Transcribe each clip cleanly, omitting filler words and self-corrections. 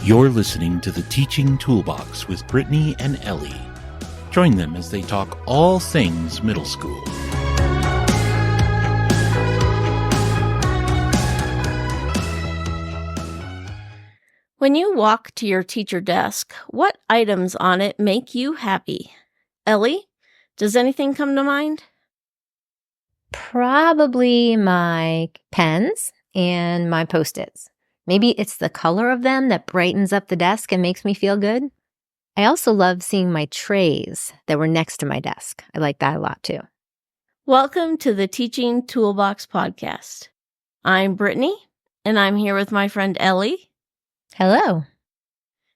You're listening to the Teaching Toolbox with Brittany and Ellie. Join them as they talk all things middle school. When you walk to your teacher desk, what items on it make you happy? Ellie, does anything come to mind? Probably my pens and my Post-its. Maybe it's the color of them that brightens up the desk and makes me feel good. I also love seeing my trays that were next to my desk. I like that a lot too. Welcome to the Teaching Toolbox podcast. I'm Brittany, and I'm here with my friend Ellie. Hello.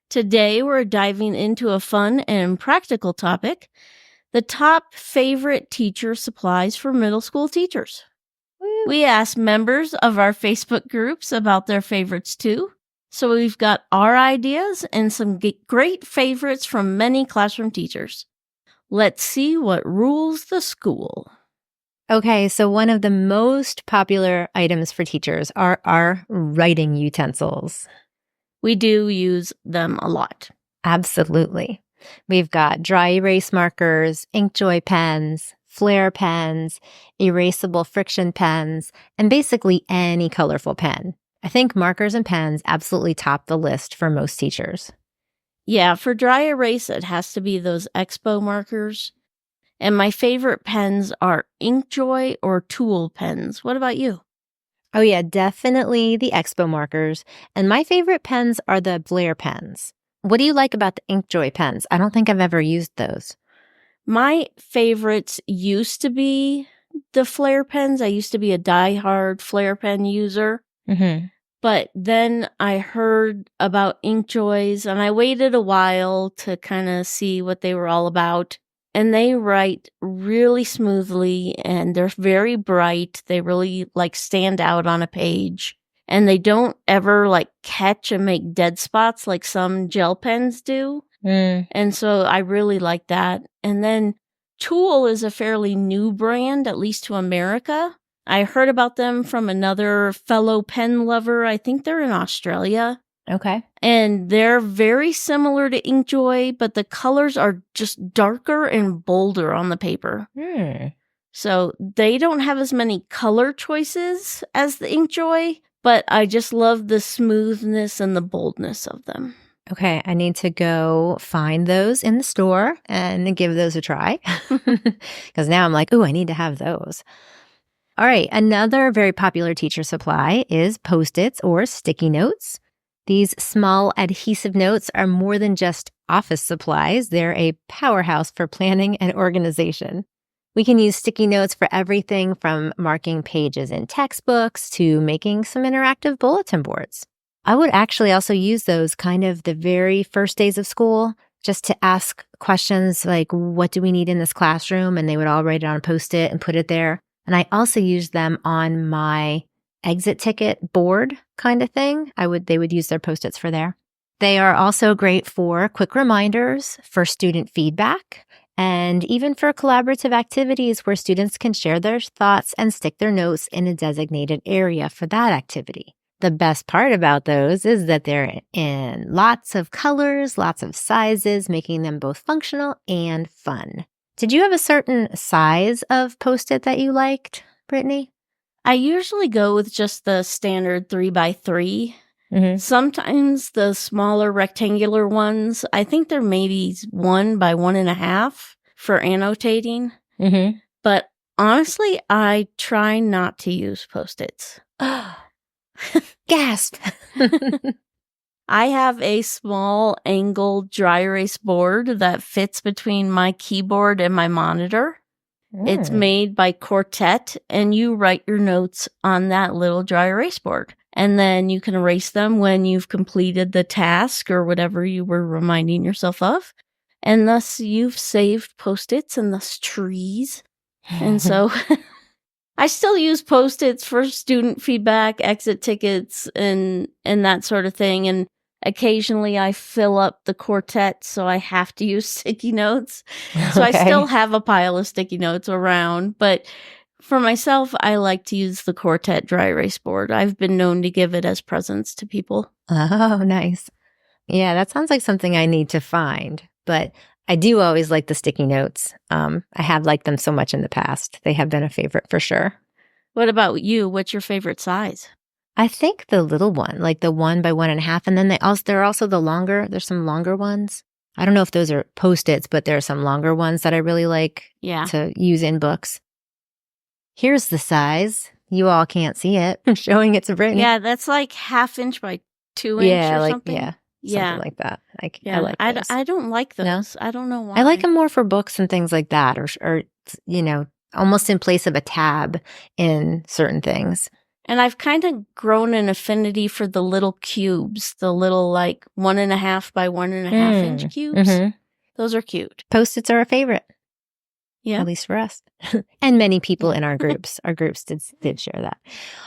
Today we're diving into a fun and practical topic, the top favorite teacher supplies for middle school teachers. We asked members of our Facebook groups about their favorites too. So we've got our ideas and some great favorites from many classroom teachers. Let's see what rules the school. Okay, so one of the most popular items for teachers are our writing utensils. We do use them a lot. Absolutely. We've got dry erase markers, InkJoy pens, Flair pens, erasable friction pens, and basically any colorful pen. I think markers and pens absolutely top the list for most teachers. Yeah, for dry erase, it has to be those Expo markers. And my favorite pens are InkJoy or Tool pens. What about you? Oh yeah, definitely the Expo markers. And my favorite pens are the Flair pens. What do you like about the InkJoy pens? I don't think I've ever used those. My favorites used to be the Flair pens. I used to be a diehard Flair pen user. Mm-hmm. But then I heard about InkJoys, and I waited a while to kind of see what they were all about. And they write really smoothly, and they're very bright. They really stand out on a page. And they don't ever catch and make dead spots like some gel pens do. And so I really like that. And then Tool is a fairly new brand, at least to America. I heard about them from another fellow pen lover. I think they're in Australia. Okay. And they're very similar to InkJoy, but the colors are just darker and bolder on the paper. So they don't have as many color choices as the InkJoy, but I just love the smoothness and the boldness of them. Okay, I need to go find those in the store and give those a try. Because now I'm like, ooh, I need to have those. All right, another very popular teacher supply is Post-its or sticky notes. These small adhesive notes are more than just office supplies. They're a powerhouse for planning and organization. We can use sticky notes for everything from marking pages in textbooks to making some interactive bulletin boards. I would actually also use those kind of the very first days of school just to ask questions like, what do we need in this classroom? And they would all write it on a Post-it and put it there. And I also use them on my exit ticket board kind of thing. They would use their Post-its for there. They are also great for quick reminders, for student feedback, and even for collaborative activities where students can share their thoughts and stick their notes in a designated area for that activity. The best part about those is that they're in lots of colors, lots of sizes, making them both functional and fun. Did you have a certain size of Post-it that you liked, Brittany? I usually go with just the standard 3x3. Mm-hmm. Sometimes the smaller rectangular ones, I think they're maybe 1 by 1.5 for annotating. Mm-hmm. But honestly, I try not to use Post-its. Gasp! I have a small angled dry erase board that fits between my keyboard and my monitor. It's made by Quartet, and you write your notes on that little dry erase board. And then you can erase them when you've completed the task or whatever you were reminding yourself of. And thus you've saved Post-its and thus trees. And so I still use Post-its for student feedback, exit tickets, and that sort of thing. And occasionally I fill up the Quartet, so I have to use sticky notes. So I still have a pile of sticky notes around. But for myself, I like to use the Quartet dry erase board. I've been known to give it as presents to people. Oh, nice. Yeah, that sounds like something I need to find. But I do always like the sticky notes. I have liked them so much in the past. They have been a favorite for sure. What about you? What's your favorite size? I think the little one, like the 1 by 1.5, and then there are also the longer. There's some longer ones. I don't know if those are Post-its, but there are some longer ones that I really like to use in books. Here's the size. You all can't see it. I'm showing it to Brittany. Yeah, that's like 1/2 inch by 2 inch or something. Something like that. I like those. I don't like those. No? I don't know why. I like them more for books and things like that, or almost in place of a tab in certain things. And I've kind of grown an affinity for the little cubes, the little like 1.5 by 1.5 inch cubes. Mm-hmm. Those are cute. Post-its are a favorite. Yeah. At least for us. And many people in our groups. Our groups did share that.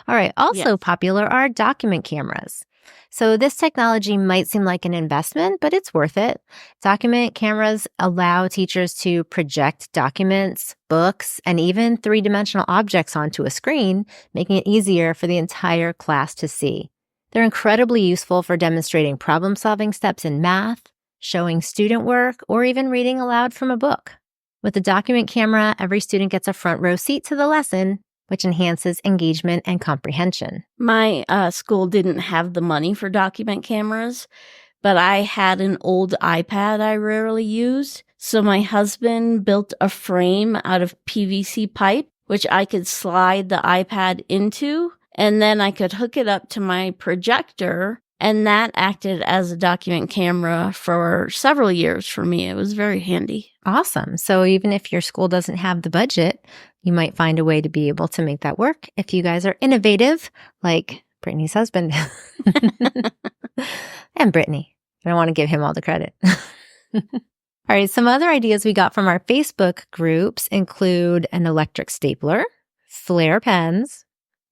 All right. Also popular are document cameras. So this technology might seem like an investment, but it's worth it. Document cameras allow teachers to project documents, books, and even 3-dimensional objects onto a screen, making it easier for the entire class to see. They're incredibly useful for demonstrating problem-solving steps in math, showing student work, or even reading aloud from a book. With the document camera, every student gets a front row seat to the lesson, which enhances engagement and comprehension. My school didn't have the money for document cameras, but I had an old iPad I rarely used. So my husband built a frame out of PVC pipe, which I could slide the iPad into, and then I could hook it up to my projector, and that acted as a document camera for several years for me. It was very handy. Awesome. So even if your school doesn't have the budget, you might find a way to be able to make that work if you guys are innovative, like Brittany's husband. And Brittany. I don't want to give him all the credit. All right. Some other ideas we got from our Facebook groups include an electric stapler, Flair pens,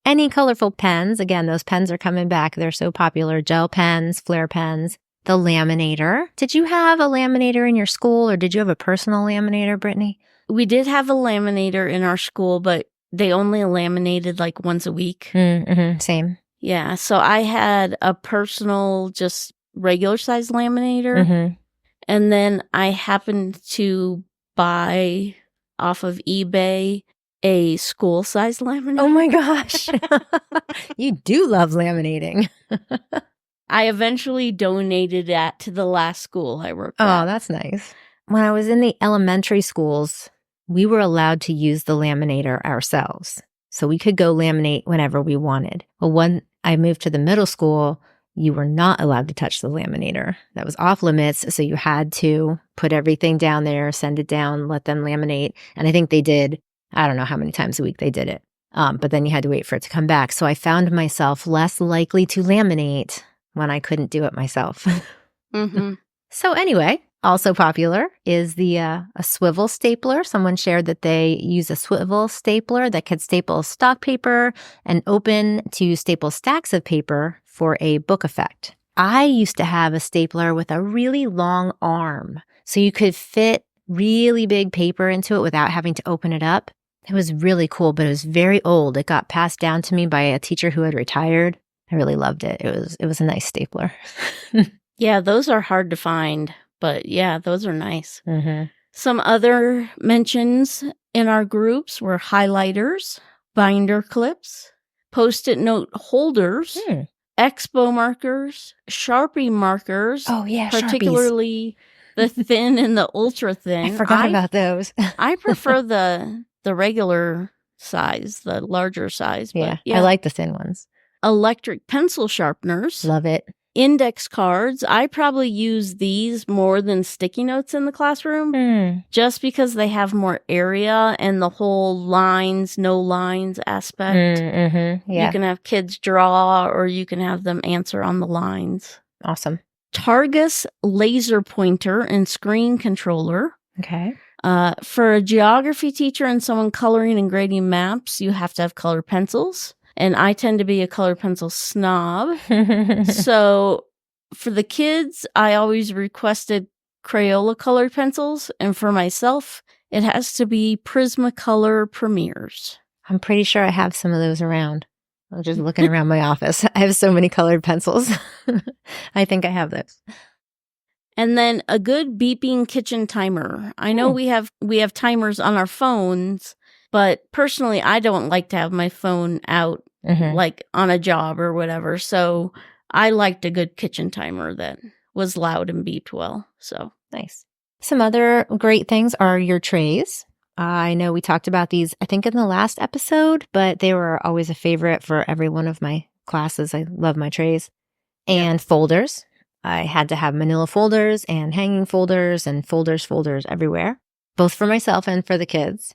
any colorful pens. Again, those pens are coming back. They're so popular. Gel pens, Flair pens, the laminator. Did you have a laminator in your school, or did you have a personal laminator, Brittany? We did have a laminator in our school, but they only laminated like once a week. Mm-hmm. Same. Yeah. So I had a personal, just regular size laminator. Mm-hmm. And then I happened to buy off of eBay a school size laminator. Oh my gosh. You do love laminating. I eventually donated that to the last school I worked at. Oh, that's nice. When I was in the elementary schools, we were allowed to use the laminator ourselves. So we could go laminate whenever we wanted. Well, when I moved to the middle school, you were not allowed to touch the laminator. That was off limits. So you had to put everything down there, send it down, let them laminate. And I think they did, I don't know how many times a week they did it. But then you had to wait for it to come back. So I found myself less likely to laminate when I couldn't do it myself. Mm-hmm. So anyway, also popular is a swivel stapler. Someone shared that they use a swivel stapler that could staple stock paper and open to staple stacks of paper for a book effect. I used to have a stapler with a really long arm, so you could fit really big paper into it without having to open it up. It was really cool, but it was very old. It got passed down to me by a teacher who had retired. I really loved it. It was a nice stapler. Yeah, those are hard to find, but yeah, those are nice. Mm-hmm. Some other mentions in our groups were highlighters, binder clips, Post-it note holders, Expo markers, Sharpie markers. Oh yeah, particularly Sharpies. The thin and the ultra thin. I forgot about those. I prefer the regular size, the larger size. Yeah, but yeah, I like the thin ones. Electric pencil sharpeners. Love it. Index cards. I probably use these more than sticky notes in the classroom just because they have more area and the whole lines, no lines aspect. Mm-hmm. Yeah. You can have kids draw or you can have them answer on the lines. Awesome. Targus laser pointer and screen controller. Okay. For a geography teacher and someone coloring and grading maps, you have to have colored pencils. And I tend to be a colored pencil snob. So for the kids, I always requested Crayola colored pencils. And for myself, it has to be Prismacolor Premiers. I'm pretty sure I have some of those around. I'm just looking around my office. I have so many colored pencils. I think I have those. And then a good beeping kitchen timer. I know we have timers on our phones, but personally, I don't like to have my phone out like on a job or whatever. So I liked a good kitchen timer that was loud and beeped well. So nice. Some other great things are your trays. I know we talked about these, I think, in the last episode, but they were always a favorite for every one of my classes. I love my trays. And folders. I had to have manila folders and hanging folders and folders everywhere, both for myself and for the kids.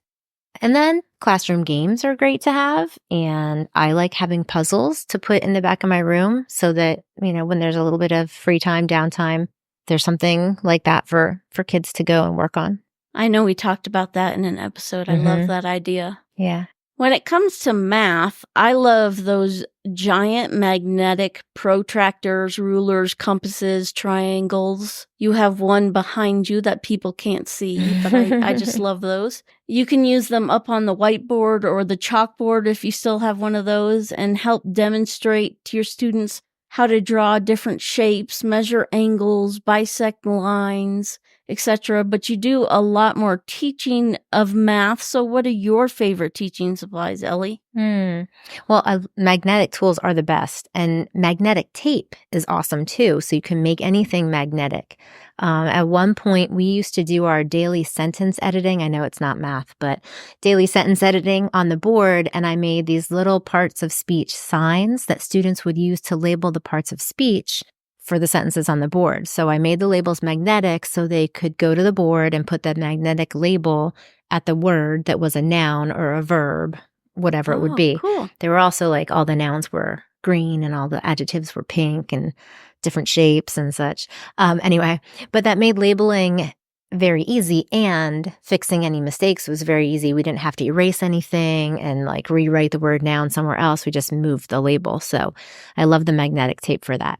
And then classroom games are great to have. And I like having puzzles to put in the back of my room so that, when there's a little bit of free time, downtime, there's something like that for kids to go and work on. I know we talked about that in an episode. I love that idea. Yeah. When it comes to math, I love those giant magnetic protractors, rulers, compasses, triangles. You have one behind you that people can't see, but I just love those. You can use them up on the whiteboard or the chalkboard if you still have one of those, and help demonstrate to your students how to draw different shapes, measure angles, bisect lines, etc. But you do a lot more teaching of math. So what are your favorite teaching supplies, Ellie? Well, magnetic tools are the best, and magnetic tape is awesome too. So you can make anything magnetic. At one point, we used to do our daily sentence editing. I know it's not math, but daily sentence editing on the board. And I made these little parts of speech signs that students would use to label the parts of speech for the sentences on the board. So I made the labels magnetic so they could go to the board and put that magnetic label at the word that was a noun or a verb, whatever it would be. Cool. They were also like all the nouns were green and all the adjectives were pink and different shapes and such. Anyway, but that made labeling very easy, and fixing any mistakes was very easy. We didn't have to erase anything and like rewrite the word noun somewhere else. We just moved the label. So I love the magnetic tape for that.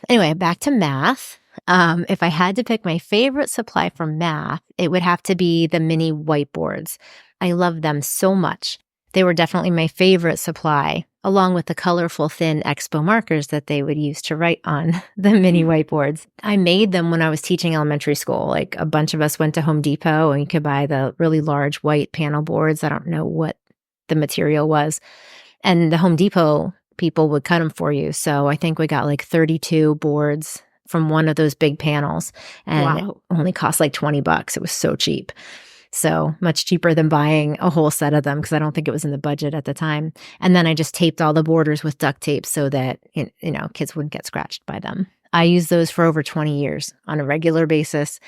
Anyway, back to math. If I had to pick my favorite supply for math, it would have to be the mini whiteboards. I love them so much. They were definitely my favorite supply, along with the colorful thin Expo markers that they would use to write on the mini whiteboards. I made them when I was teaching elementary school. Like a bunch of us went to Home Depot and you could buy the really large white panel boards. I don't know what the material was. And the Home Depot people would cut them for you. So I think we got like 32 boards from one of those big panels, and it only cost like $20. It was so cheap. So much cheaper than buying a whole set of them, because I don't think it was in the budget at the time. And then I just taped all the borders with duct tape so that, kids wouldn't get scratched by them. I used those for over 20 years on a regular basis,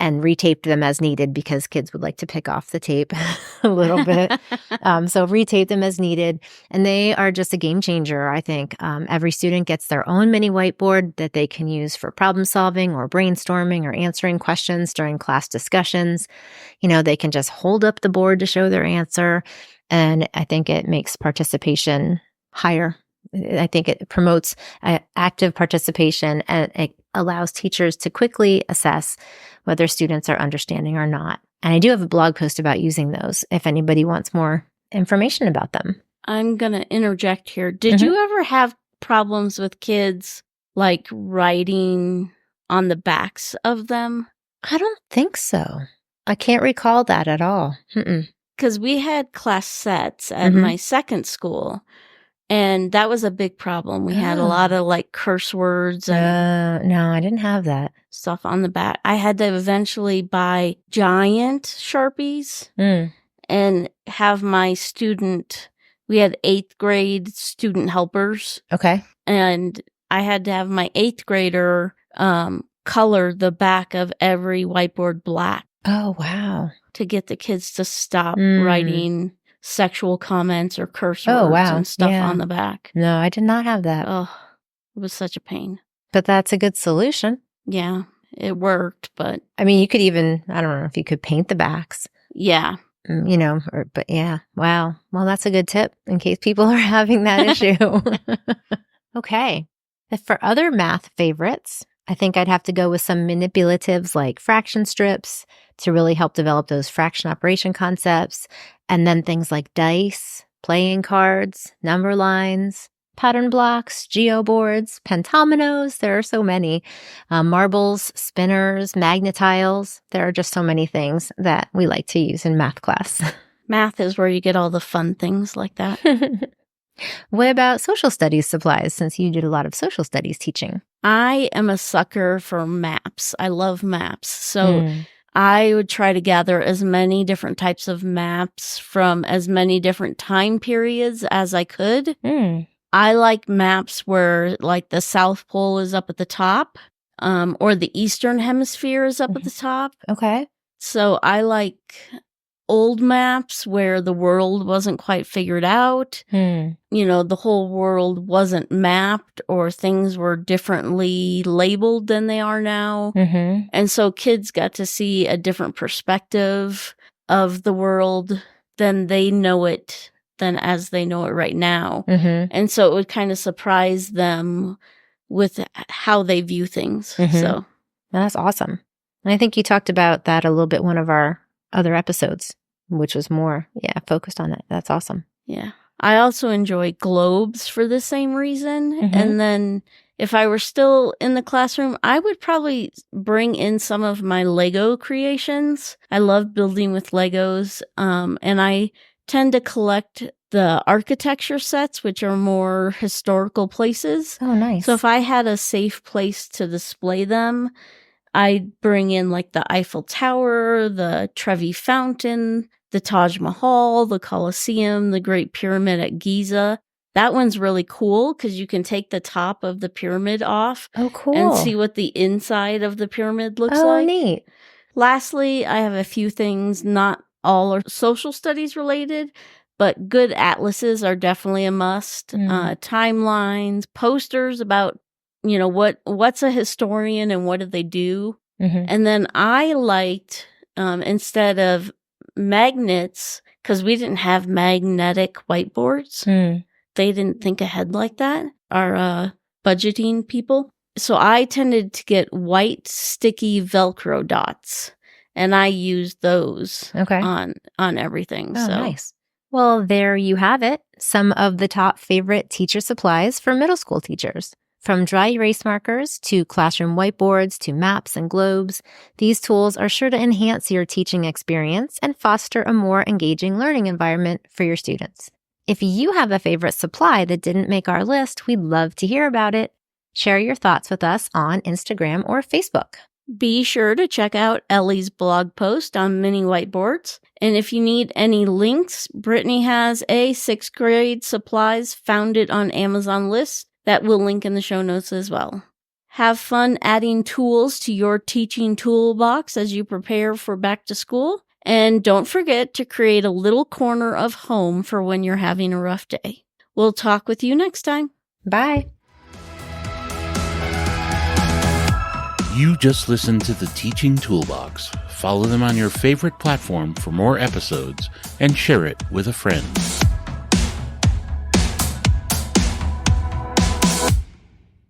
and retaped them as needed because kids would like to pick off the tape a little bit. So retaped them as needed. And they are just a game changer, I think. Every student gets their own mini whiteboard that they can use for problem solving or brainstorming or answering questions during class discussions. They can just hold up the board to show their answer. And I think it makes participation higher. I think it promotes active participation, and it allows teachers to quickly assess whether students are understanding or not. And I do have a blog post about using those if anybody wants more information about them. I'm going to interject here. Did you ever have problems with kids like writing on the backs of them? I don't think so. I can't recall that at all. Because we had class sets at my second school. And that was a big problem. We had a lot of like curse words and no, I didn't have that stuff on the back. I had to eventually buy giant Sharpies and have my student, we had 8th grade student helpers. Okay. And I had to have my 8th grader color the back of every whiteboard black. Oh, wow. To get the kids to stop writing sexual comments or curse words and stuff on the back. No, I did not have that. Oh, it was such a pain. But that's a good solution. Yeah, it worked, but... I mean, you could even, I don't know if you could paint the backs. Yeah. But yeah. Wow. Well, that's a good tip in case people are having that issue. Okay. For other math favorites, I think I'd have to go with some manipulatives like fraction strips to really help develop those fraction operation concepts. And then things like dice, playing cards, number lines, pattern blocks, geoboards, pentominoes. There are so many. Marbles, spinners, magnetiles. There are just so many things that we like to use in math class. Math is where you get all the fun things like that. What about social studies supplies, since you did a lot of social studies teaching? I am a sucker for maps. I love maps. So I would try to gather as many different types of maps from as many different time periods as I could. I like maps where like the South Pole is up at the top, or the Eastern Hemisphere is up at the top. Okay. So I like old maps where the world wasn't quite figured out. You know, the whole world wasn't mapped or things were differently labeled than they are now. And so kids got to see a different perspective of the world than they know it, than as they know it right now. And so it would kind of surprise them with how they view things. So that's awesome. And I think you talked about that a little bit one of our other episodes, which was more, focused on that. That's awesome. Yeah. I also enjoy globes for the same reason. And then if I were still in the classroom, I would probably bring in some of my Lego creations. I love building with Legos. And I tend to collect the architecture sets, which are more historical places. Oh, nice. So if I had a safe place to display them, I'd bring in like the Eiffel Tower, the Trevi Fountain, the Taj Mahal, the Colosseum, the Great Pyramid at Giza. That one's really cool because you can take the top of the pyramid off. Oh, cool. And see what the inside of the pyramid looks like. Oh, neat. Lastly, I have a few things, not all are social studies related, but good atlases are definitely a must. Timelines, posters about, you know, what's a historian and what do they do. And then I liked, instead of magnets, because we didn't have magnetic whiteboards. They didn't think ahead like that, our budgeting people. So I tended to get white sticky Velcro dots, and I used those on everything. Oh, so nice. Well, there you have it. Some of the top favorite teacher supplies for middle school teachers. From dry erase markers to classroom whiteboards to maps and globes, these tools are sure to enhance your teaching experience and foster a more engaging learning environment for your students. If you have a favorite supply that didn't make our list, we'd love to hear about it. Share your thoughts with us on Instagram or Facebook. Be sure to check out Ellie's blog post on mini whiteboards. And if you need any links, Brittany has a 6th grade supplies found it on Amazon list that we'll link in the show notes as well. Have fun adding tools to your teaching toolbox as you prepare for back to school. And don't forget to create a little corner of home for when you're having a rough day. We'll talk with you next time. Bye. You just listened to the Teaching Toolbox. Follow them on your favorite platform for more episodes and share it with a friend.